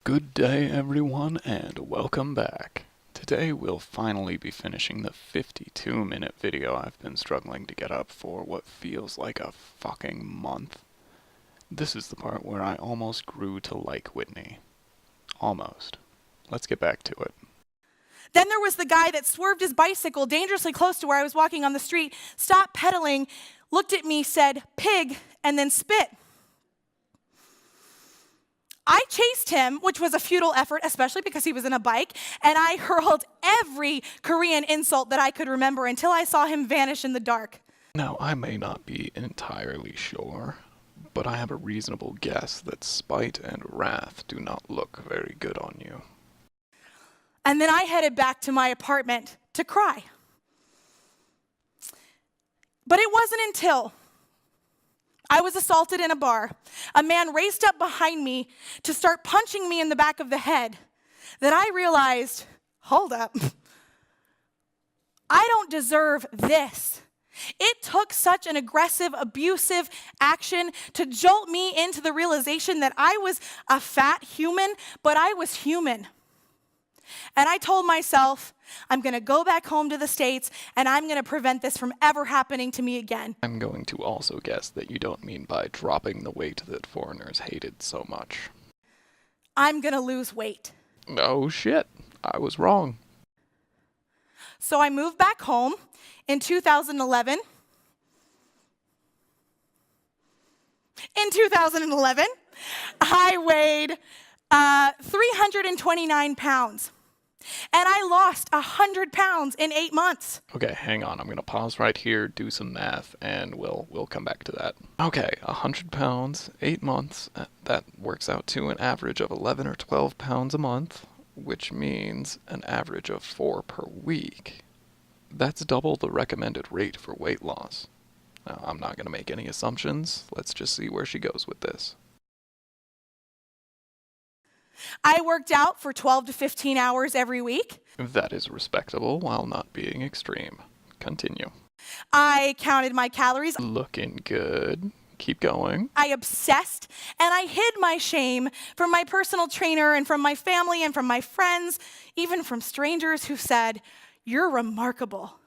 Good day everyone and welcome back. Today we'll finally be finishing the 52-minute video I've been struggling to get up for what feels like a fucking month. This is the part where I almost grew to like Whitney. Almost. Let's get back to it. Then there was the guy that swerved his bicycle dangerously close to where I was walking on the street, stopped pedaling, looked at me, said, "Pig," and then spit. I chased him, which was a futile effort, especially because he was in a bike, and I hurled every Korean insult that I could remember until I saw him vanish in the dark. Now, I may not be entirely sure, but I have a reasonable guess that spite and wrath do not look very good on you. And then I headed back to my apartment to cry. But it wasn't until I was assaulted in a bar. A man raced up behind me to start punching me in the back of the head that I realized, hold up, I don't deserve this. It took such an aggressive, abusive action to jolt me into the realization that I was a fat human, but I was human. And I told myself, I'm going to go back home to the States and I'm going to prevent this from ever happening to me again. I'm going to also guess that you don't mean by dropping the weight that foreigners hated so much. I'm going to lose weight. Oh shit, I was wrong. So I moved back home in 2011. In 2011, I weighed 329 pounds. And I lost 100 pounds in 8 months. Okay, hang on. I'm going to pause right here, do some math, and we'll come back to that. Okay, 100 pounds, 8 months. That works out to an average of 11 or 12 pounds a month, which means an average of 4 per week. That's double the recommended rate for weight loss. Now, I'm not going to make any assumptions. Let's just see where she goes with this. I worked out for 12 to 15 hours every week. That is respectable while not being extreme. Continue. I counted my calories. Looking good. Keep going. I obsessed and I hid my shame from my personal trainer and from my family and from my friends, even from strangers who said, "You're remarkable.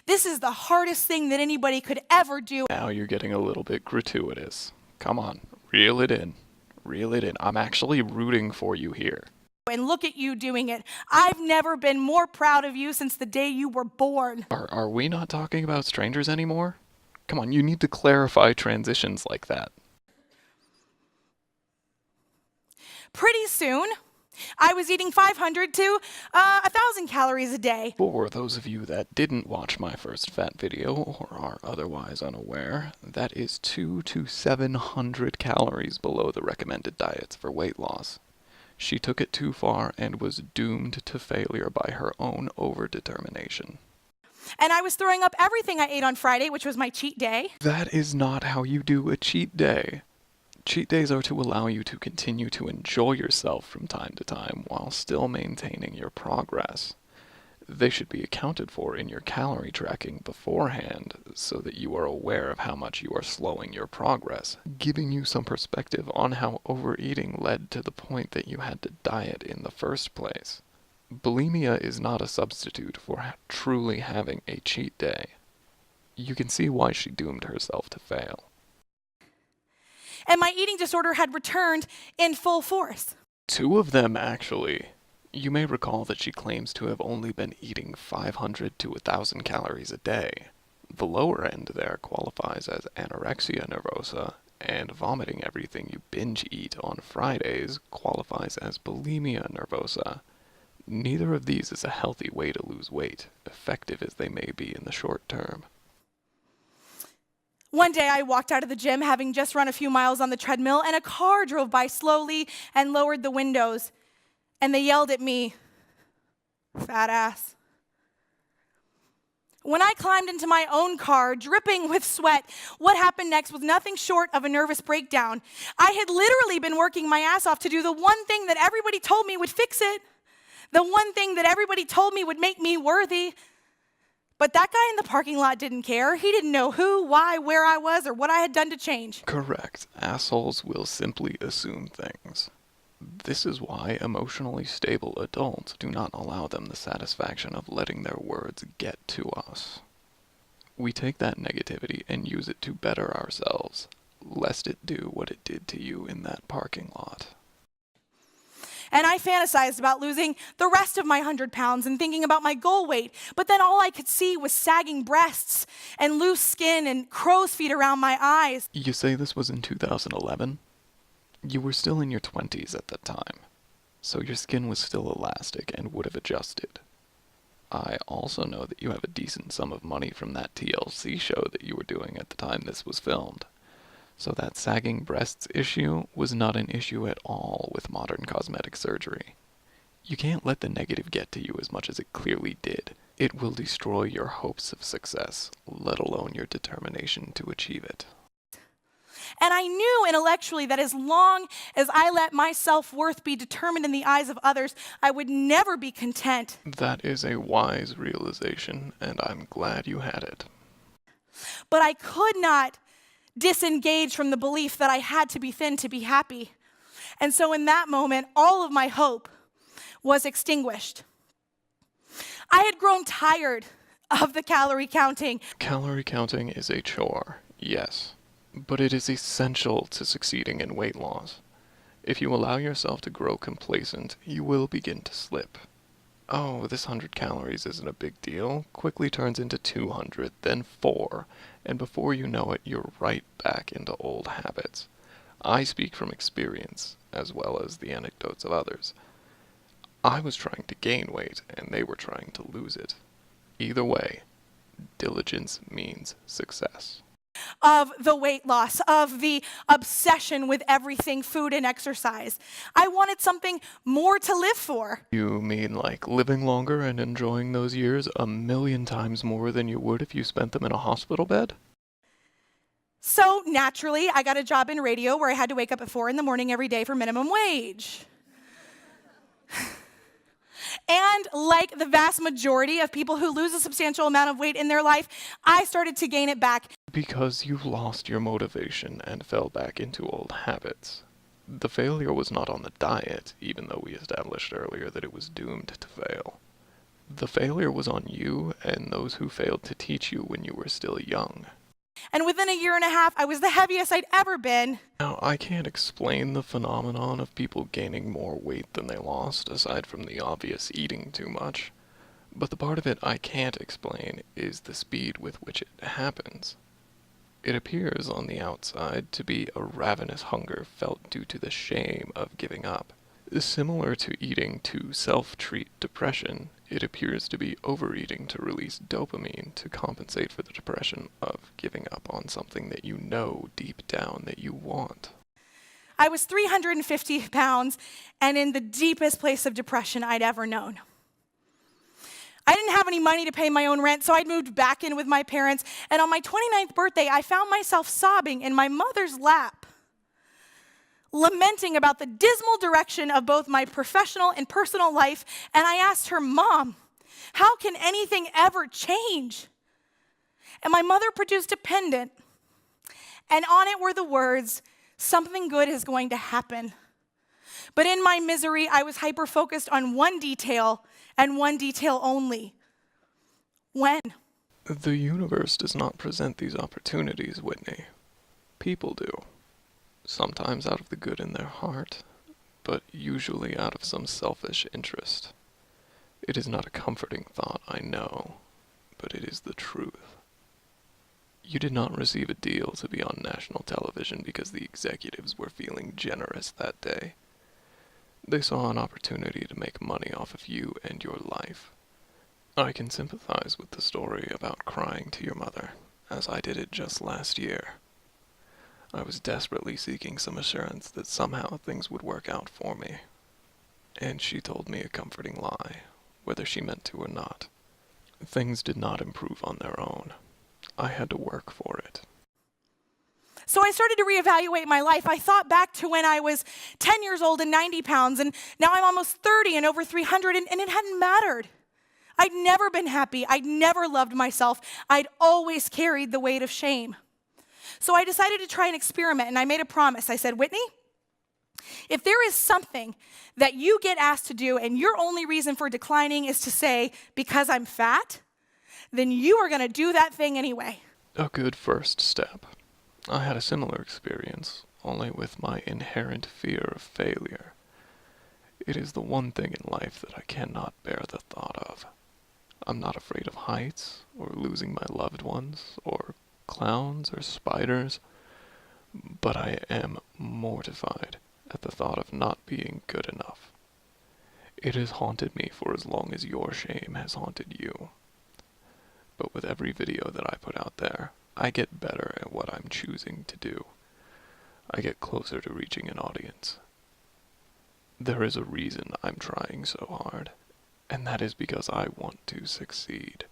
This is the hardest thing that anybody could ever do." Now you're getting a little bit gratuitous. Come on, reel it in. Reel it in. I'm actually rooting for you here. And look at you doing it. I've never been more proud of you since the day you were born. Are we not talking about strangers anymore? Come on, you need to clarify transitions like that. Pretty soon, I was eating 500 to 1,000 calories a day. For those of you that didn't watch my first fat video or are otherwise unaware, that is 200 to 700 calories below the recommended diets for weight loss. She took it too far and was doomed to failure by her own overdetermination. And I was throwing up everything I ate on Friday, which was my cheat day. That is not how you do a cheat day. Cheat days are to allow you to continue to enjoy yourself from time to time while still maintaining your progress. They should be accounted for in your calorie tracking beforehand so that you are aware of how much you are slowing your progress, giving you some perspective on how overeating led to the point that you had to diet in the first place. Bulimia is not a substitute for truly having a cheat day. You can see why she doomed herself to fail. And my eating disorder had returned in full force. 2 of them, actually. You may recall that she claims to have only been eating 500 to 1,000 calories a day. The lower end there qualifies as anorexia nervosa, and vomiting everything you binge eat on Fridays qualifies as bulimia nervosa. Neither of these is a healthy way to lose weight, effective as they may be in the short term. One day I walked out of the gym having just run a few miles on the treadmill, and a car drove by slowly and lowered the windows. And they yelled at me, "Fat ass." When I climbed into my own car, dripping with sweat, what happened next was nothing short of a nervous breakdown. I had literally been working my ass off to do the one thing that everybody told me would fix it, the one thing that everybody told me would make me worthy. But that guy in the parking lot didn't care. He didn't know who, why, where I was, or what I had done to change. Correct. Assholes will simply assume things. This is why emotionally stable adults do not allow them the satisfaction of letting their words get to us. We take that negativity and use it to better ourselves, lest it do what it did to you in that parking lot. And I fantasized about losing the rest of my 100 pounds and thinking about my goal weight. But then all I could see was sagging breasts and loose skin and crow's feet around my eyes. You say this was in 2011? You were still in your 20s at that time, so your skin was still elastic and would have adjusted. I also know that you have a decent sum of money from that TLC show that you were doing at the time this was filmed. So that sagging breasts issue was not an issue at all with modern cosmetic surgery. You can't let the negative get to you as much as it clearly did. It will destroy your hopes of success, let alone your determination to achieve it. And I knew intellectually that as long as I let my self-worth be determined in the eyes of others, I would never be content. That is a wise realization, and I'm glad you had it. But I could not disengage from the belief that I had to be thin to be happy. And so in that moment, all of my hope was extinguished. I had grown tired of the calorie counting. Calorie counting is a chore, yes, but it is essential to succeeding in weight loss. If you allow yourself to grow complacent, you will begin to slip. Oh, this 100 calories isn't a big deal, quickly turns into 200, then 4, and before you know it, you're right back into old habits. I speak from experience, as well as the anecdotes of others. I was trying to gain weight, and they were trying to lose it. Either way, diligence means success. Of the weight loss, of the obsession with everything food and exercise. I wanted something more to live for. You mean like living longer and enjoying those years 1,000,000 times more than you would if you spent them in a hospital bed? So naturally, I got a job in radio where I had to wake up at 4 a.m. every day for minimum wage. And like the vast majority of people who lose a substantial amount of weight in their life, I started to gain it back. Because you lost your motivation and fell back into old habits. The failure was not on the diet, even though we established earlier that it was doomed to fail. The failure was on you and those who failed to teach you when you were still young. And within a year and a half, I was the heaviest I'd ever been. Now, I can't explain the phenomenon of people gaining more weight than they lost, aside from the obvious eating too much. But the part of it I can't explain is the speed with which it happens. It appears on the outside to be a ravenous hunger felt due to the shame of giving up. Similar to eating to self-treat depression, it appears to be overeating to release dopamine to compensate for the depression of giving up on something that you know deep down that you want. I was 350 pounds and in the deepest place of depression I'd ever known. I didn't have any money to pay my own rent, so I'd moved back in with my parents, and on my 29th birthday, I found myself sobbing in my mother's lap, lamenting about the dismal direction of both my professional and personal life, and I asked her, "Mom, how can anything ever change?" And my mother produced a pendant, and on it were the words, "Something good is going to happen." But in my misery, I was hyper-focused on one detail, and one detail only. When? The universe does not present these opportunities, Whitney. People do. Sometimes out of the good in their heart, but usually out of some selfish interest. It is not a comforting thought, I know, but it is the truth. You did not receive a deal to be on national television because the executives were feeling generous that day. They saw an opportunity to make money off of you and your life. I can sympathize with the story about crying to your mother, as I did it just last year. I was desperately seeking some assurance that somehow things would work out for me. And she told me a comforting lie, whether she meant to or not. Things did not improve on their own. I had to work for it. So I started to reevaluate my life. I thought back to when I was 10 years old and 90 pounds, and now I'm almost 30 and over 300, and it hadn't mattered. I'd never been happy. I'd never loved myself. I'd always carried the weight of shame. So I decided to try an experiment, and I made a promise. I said, "Whitney, If there is something that you get asked to do and your only reason for declining is to say, because I'm fat, then you are going to do that thing anyway. A good first step. I had a similar experience, only with my inherent fear of failure. It is the one thing in life that I cannot bear the thought of. I'm not afraid of heights, or losing my loved ones, or clowns, or spiders, but I am mortified at the thought of not being good enough. It has haunted me for as long as your shame has haunted you. But with every video that I put out there, I get better at what I'm choosing to do. I get closer to reaching an audience. There is a reason I'm trying so hard, and that is because I want to succeed.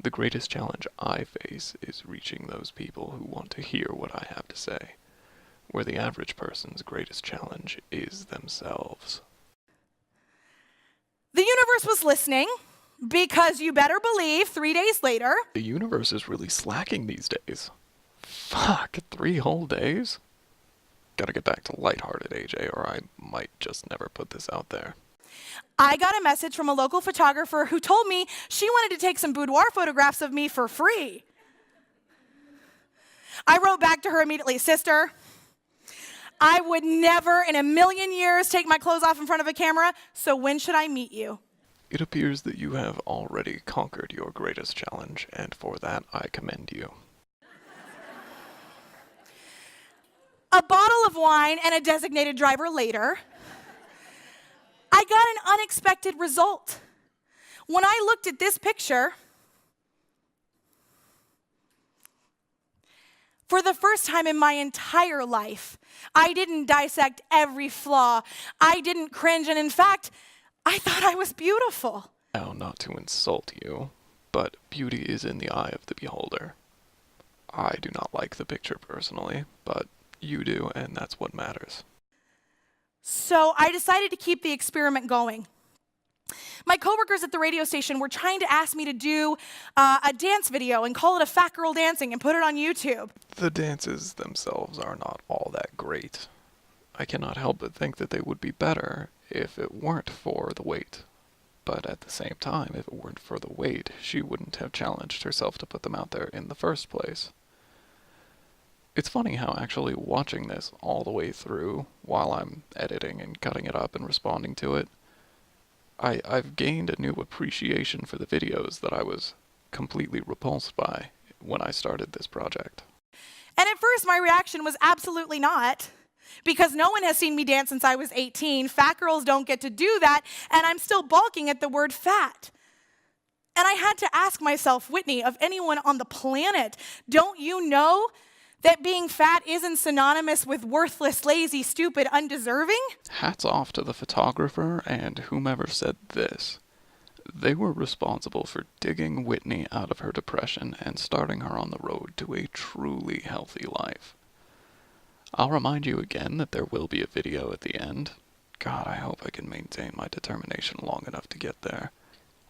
The greatest challenge I face is reaching those people who want to hear what I have to say, where the average person's greatest challenge is themselves. The universe was listening, because you better believe 3 days later, The universe is really slacking these days. Fuck, 3 whole days? Gotta get back to lighthearted, AJ, or I might just never put this out there. I got a message from a local photographer who told me she wanted to take some boudoir photographs of me for free. I wrote back to her immediately, sister, I would never in a million years take my clothes off in front of a camera, so when should I meet you? It appears that you have already conquered your greatest challenge, and for that I commend you. A bottle of wine and a designated driver later, I got an unexpected result. When I looked at this picture, for the first time in my entire life, I didn't dissect every flaw. I didn't cringe, and in fact, I thought I was beautiful. Now, not to insult you, but beauty is in the eye of the beholder. I do not like the picture personally, but you do, and that's what matters. So I decided to keep the experiment going. My coworkers at the radio station were trying to ask me to do a dance video and call it a fat girl dancing and put it on YouTube. The dances themselves are not all that great. I cannot help but think that they would be better if it weren't for the weight. But at the same time, if it weren't for the weight, she wouldn't have challenged herself to put them out there in the first place. It's funny how actually watching this all the way through, while I'm editing and cutting it up and responding to it, I've gained a new appreciation for the videos that I was completely repulsed by when I started this project. And at first, my reaction was absolutely not, because no one has seen me dance since I was 18. Fat girls don't get to do that, and I'm still balking at the word fat. And I had to ask myself, Whitney, of anyone on the planet, don't you know that being fat isn't synonymous with worthless, lazy, stupid, undeserving? Hats off to the photographer and whomever said this. They were responsible for digging Whitney out of her depression and starting her on the road to a truly healthy life. I'll remind you again that there will be a video at the end. God, I hope I can maintain my determination long enough to get there.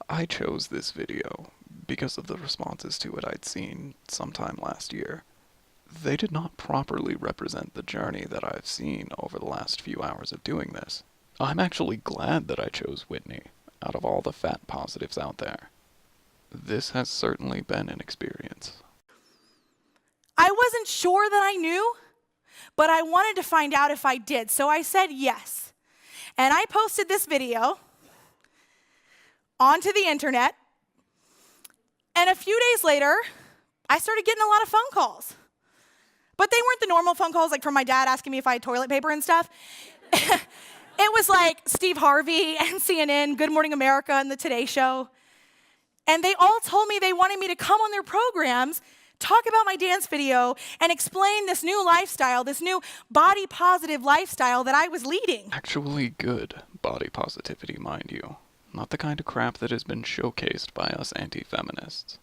I chose this video because of the responses to it I'd seen sometime last year. They did not properly represent the journey that I've seen over the last few hours of doing this. I'm actually glad that I chose Whitney out of all the fat positives out there. This has certainly been an experience. I wasn't sure that I knew, but I wanted to find out if I did, so I said yes. And I posted this video onto the internet, and a few days later, I started getting a lot of phone calls. But they weren't the normal phone calls, like from my dad asking me if I had toilet paper and stuff. It was like Steve Harvey and CNN, Good Morning America, and the Today Show. And they all told me they wanted me to come on their programs, talk about my dance video, and explain this new lifestyle, this new body positive lifestyle that I was leading. Actually good body positivity, mind you. Not the kind of crap that has been showcased by us anti-feminists.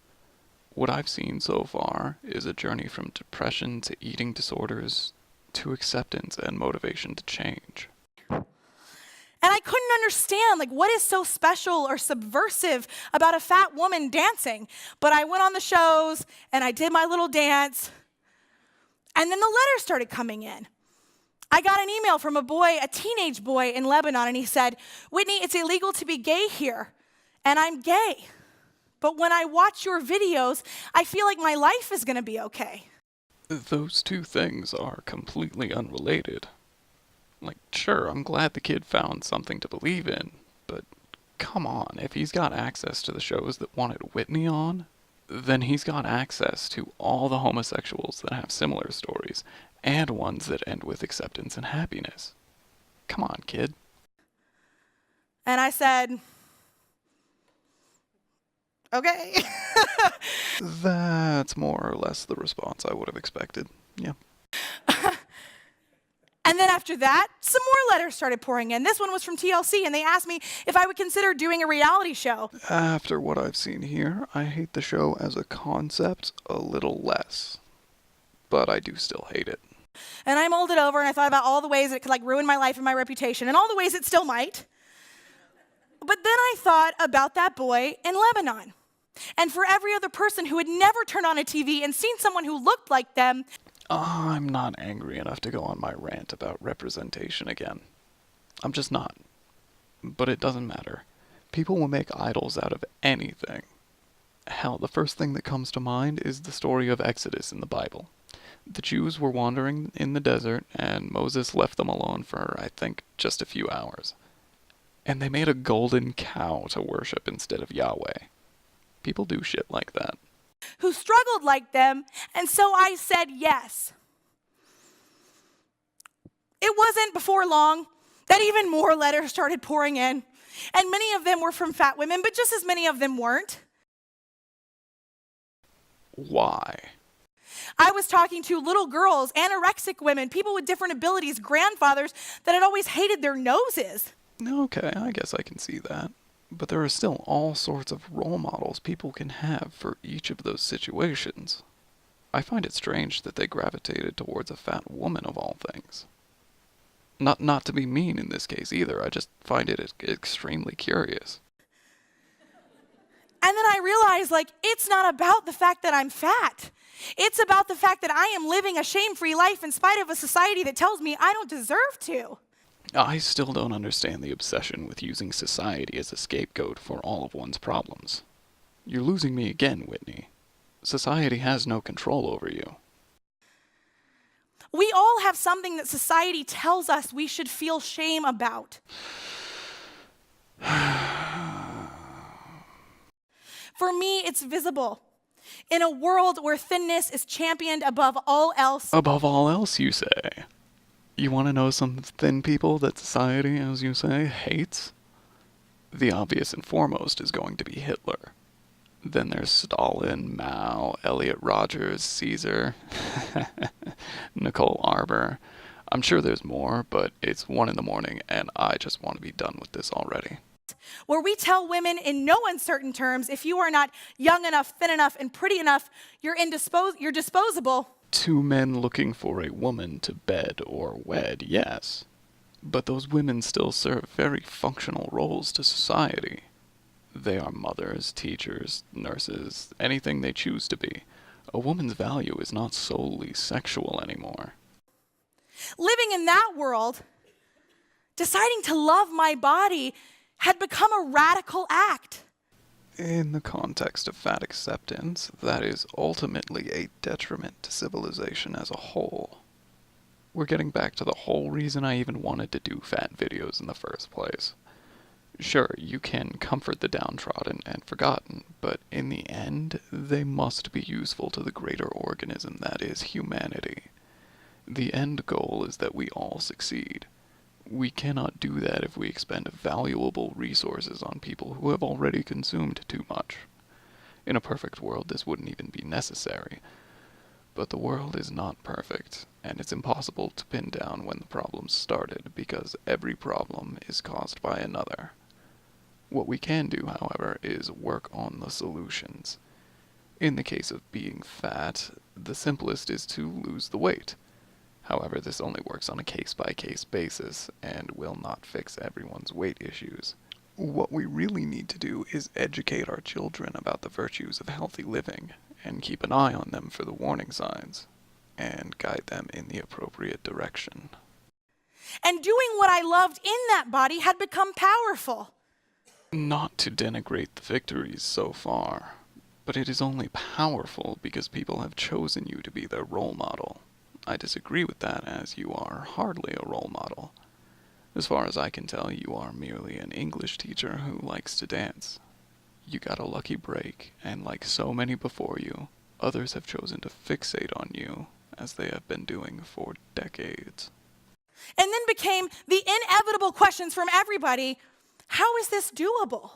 What I've seen so far is a journey from depression to eating disorders to acceptance and motivation to change. And I couldn't understand, like, what is so special or subversive about a fat woman dancing? But I went on the shows, and I did my little dance, and then the letters started coming in. I got an email from a teenage boy in Lebanon, and he said, "Whitney, it's illegal to be gay here, and I'm gay. But when I watch your videos, I feel like my life is going to be okay." Those two things are completely unrelated. Like, sure, I'm glad the kid found something to believe in, but come on, if he's got access to the shows that wanted Whitney on, then he's got access to all the homosexuals that have similar stories, and ones that end with acceptance and happiness. Come on, kid. And I said, "Okay." That's more or less the response I would have expected. Yeah. And then after that, some more letters started pouring in. This one was from TLC, and they asked me if I would consider doing a reality show. After what I've seen here, I hate the show as a concept a little less. But I do still hate it. And I mulled it over, and I thought about all the ways it could ruin my life and my reputation, and all the ways it still might. But then I thought about that boy in Lebanon. And for every other person who had never turned on a TV and seen someone who looked like them, I'm not angry enough to go on my rant about representation again. I'm just not. But it doesn't matter. People will make idols out of anything. Hell, the first thing that comes to mind is the story of Exodus in the Bible. The Jews were wandering in the desert, and Moses left them alone for, I think, just a few hours. And they made a golden cow to worship instead of Yahweh. People do shit like that. who struggled like them, and so I said yes. It wasn't before long that even more letters started pouring in, and many of them were from fat women, but just as many of them weren't. Why? I was talking to little girls, anorexic women, people with different abilities, grandfathers that had always hated their noses. Okay, I guess I can see that. But there are still all sorts of role models people can have for each of those situations. I find it strange that they gravitated towards a fat woman of all things. Not to be mean in this case either, I just find it extremely curious. And then I realized, it's not about the fact that I'm fat. It's about the fact that I am living a shame-free life in spite of a society that tells me I don't deserve to. I still don't understand the obsession with using society as a scapegoat for all of one's problems. You're losing me again, Whitney. Society has no control over you. We all have something that society tells us we should feel shame about. For me, it's visible. In a world where thinness is championed above all else. Above all else, you say? You want to know some thin people that society, as you say, hates? The obvious and foremost is going to be Hitler. Then there's Stalin, Mao, Elliot Rodgers, Caesar, Nicole Arbor. I'm sure there's more, but it's 1 a.m. and I just want to be done with this already. Where we tell women in no uncertain terms, if you are not young enough, thin enough, and pretty enough, you're disposable. 2 men looking for a woman to bed or wed, yes. But those women still serve very functional roles to society. They are mothers, teachers, nurses, anything they choose to be. A woman's value is not solely sexual anymore. Living in that world, deciding to love my body had become a radical act. In the context of fat acceptance, that is ultimately a detriment to civilization as a whole. We're getting back to the whole reason I even wanted to do fat videos in the first place. Sure, you can comfort the downtrodden and forgotten, but in the end, they must be useful to the greater organism that is humanity. The end goal is that we all succeed. We cannot do that if we expend valuable resources on people who have already consumed too much. In a perfect world, this wouldn't even be necessary. But the world is not perfect, and it's impossible to pin down when the problem started, because every problem is caused by another. What we can do, however, is work on the solutions. In the case of being fat, the simplest is to lose the weight. However, this only works on a case-by-case basis, and will not fix everyone's weight issues. What we really need to do is educate our children about the virtues of healthy living, and keep an eye on them for the warning signs, and guide them in the appropriate direction. And doing what I loved in that body had become powerful. Not to denigrate the victories so far, but it is only powerful because people have chosen you to be their role model. I disagree with that, as you are hardly a role model. As far as I can tell, you are merely an English teacher who likes to dance. You got a lucky break, and like so many before you, others have chosen to fixate on you, as they have been doing for decades. And then became the inevitable questions from everybody. How is this doable?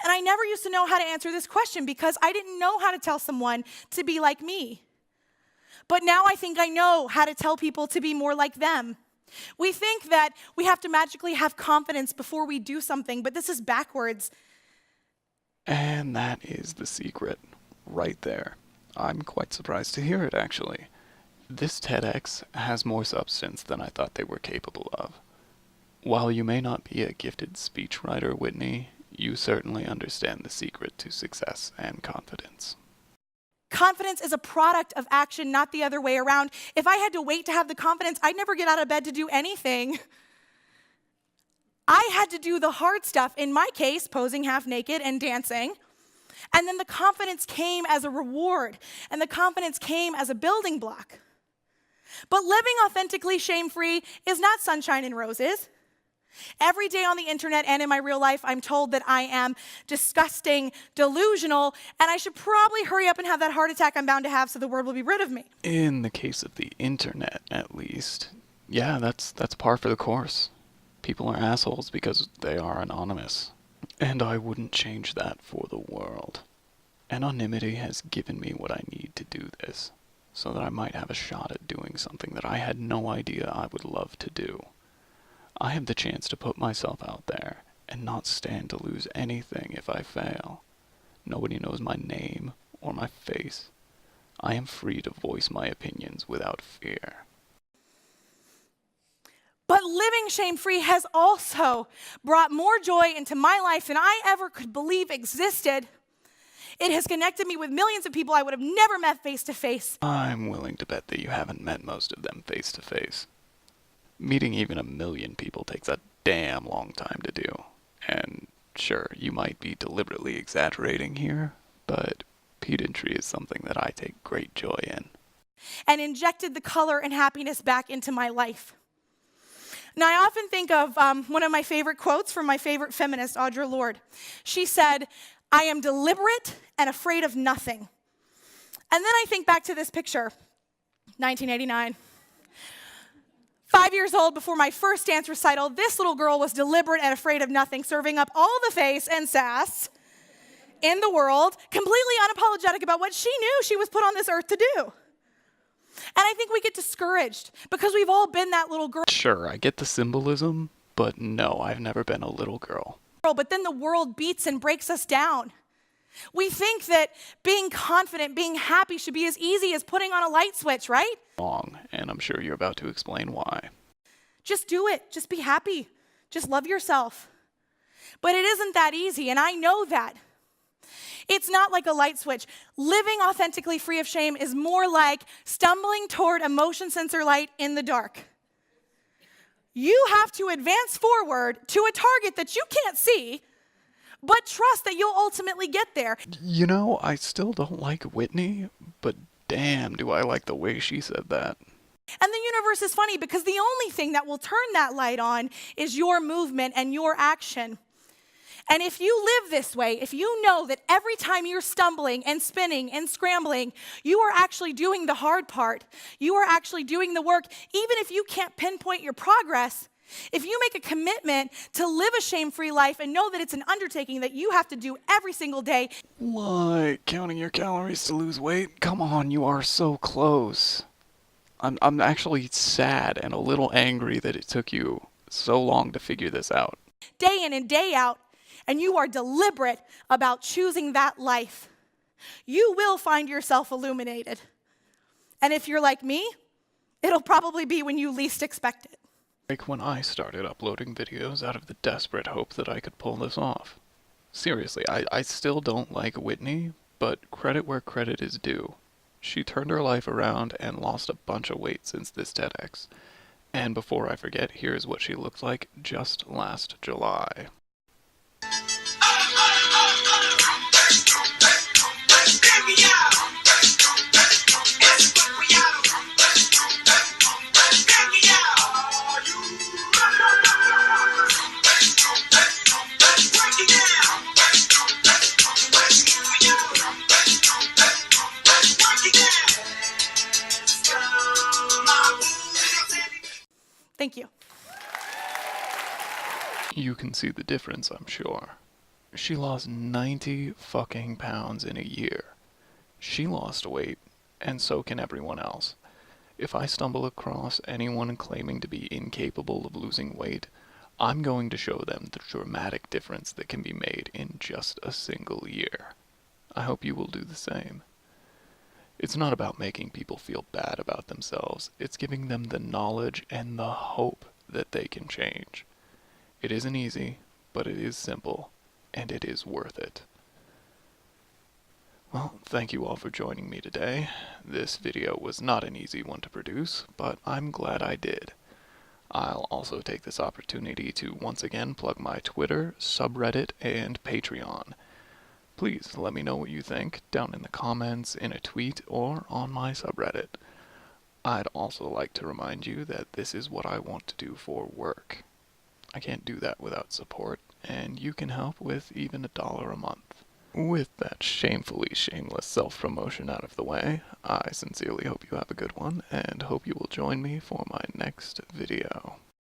And I never used to know how to answer this question because I didn't know how to tell someone to be like me. But now I think I know how to tell people to be more like them. We think that we have to magically have confidence before we do something, but this is backwards. And that is the secret, right there. I'm quite surprised to hear it, actually. This TEDx has more substance than I thought they were capable of. While you may not be a gifted speechwriter, Whitney, you certainly understand the secret to success and confidence. Confidence is a product of action, not the other way around. If I had to wait to have the confidence, I'd never get out of bed to do anything. I had to do the hard stuff, in my case, posing half naked and dancing. And then the confidence came as a reward, and the confidence came as a building block. But living authentically shame-free is not sunshine and roses. Every day on the internet and in my real life, I'm told that I am disgusting, delusional, and I should probably hurry up and have that heart attack I'm bound to have so the world will be rid of me. In the case of the internet, at least, yeah, that's par for the course. People are assholes because they are anonymous. And I wouldn't change that for the world. Anonymity has given me what I need to do this, so that I might have a shot at doing something that I had no idea I would love to do. I have the chance to put myself out there and not stand to lose anything if I fail. Nobody knows my name or my face. I am free to voice my opinions without fear. But living shame-free has also brought more joy into my life than I ever could believe existed. It has connected me with millions of people I would have never met face to face. I'm willing to bet that you haven't met most of them face to face. Meeting even 1 million people takes a damn long time to do. And sure, you might be deliberately exaggerating here, but pedantry is something that I take great joy in. And injected the color and happiness back into my life. Now, I often think of one of my favorite quotes from my favorite feminist, Audre Lorde. She said, "I am deliberate and afraid of nothing." And then I think back to this picture, 1989. 5 years old, before my first dance recital, this little girl was deliberate and afraid of nothing, serving up all the face and sass in the world, completely unapologetic about what she knew she was put on this earth to do. And I think we get discouraged because we've all been that little girl. Sure, I get the symbolism, but no, I've never been a little girl. But then the world beats and breaks us down. We think that being confident, being happy should be as easy as putting on a light switch, right? Wrong, and I'm sure you're about to explain why. Just do it. Just be happy. Just love yourself. But it isn't that easy, and I know that. It's not like a light switch. Living authentically free of shame is more like stumbling toward a motion sensor light in the dark. You have to advance forward to a target that you can't see, but trust that you'll ultimately get there. You know, I still don't like Whitney, but damn, do I like the way she said that. And the universe is funny because the only thing that will turn that light on is your movement and your action. And if you live this way, if you know that every time you're stumbling and spinning and scrambling, you are actually doing the hard part, you are actually doing the work, even if you can't pinpoint your progress, if you make a commitment to live a shame-free life and know that it's an undertaking that you have to do every single day. Like counting your calories to lose weight? Come on, you are so close. I'm actually sad and a little angry that it took you so long to figure this out. Day in and day out, and you are deliberate about choosing that life, you will find yourself illuminated. And if you're like me, it'll probably be when you least expect it. Like when I started uploading videos out of the desperate hope that I could pull this off. Seriously, I still don't like Whitney, but credit where credit is due. She turned her life around and lost a bunch of weight since this TEDx. And before I forget, here's what she looked like just last July. Thank you. You can see the difference, I'm sure. She lost 90 fucking pounds in a year. She lost weight, and so can everyone else. If I stumble across anyone claiming to be incapable of losing weight, I'm going to show them the dramatic difference that can be made in just a single year. I hope you will do the same. It's not about making people feel bad about themselves, it's giving them the knowledge and the hope that they can change. It isn't easy, but it is simple, and it is worth it. Well, thank you all for joining me today. This video was not an easy one to produce, but I'm glad I did. I'll also take this opportunity to once again plug my Twitter, subreddit, and Patreon. Please let me know what you think down in the comments, in a tweet, or on my subreddit. I'd also like to remind you that this is what I want to do for work. I can't do that without support, and you can help with even $1 a month. With that shamefully shameless self-promotion out of the way, I sincerely hope you have a good one, and hope you will join me for my next video.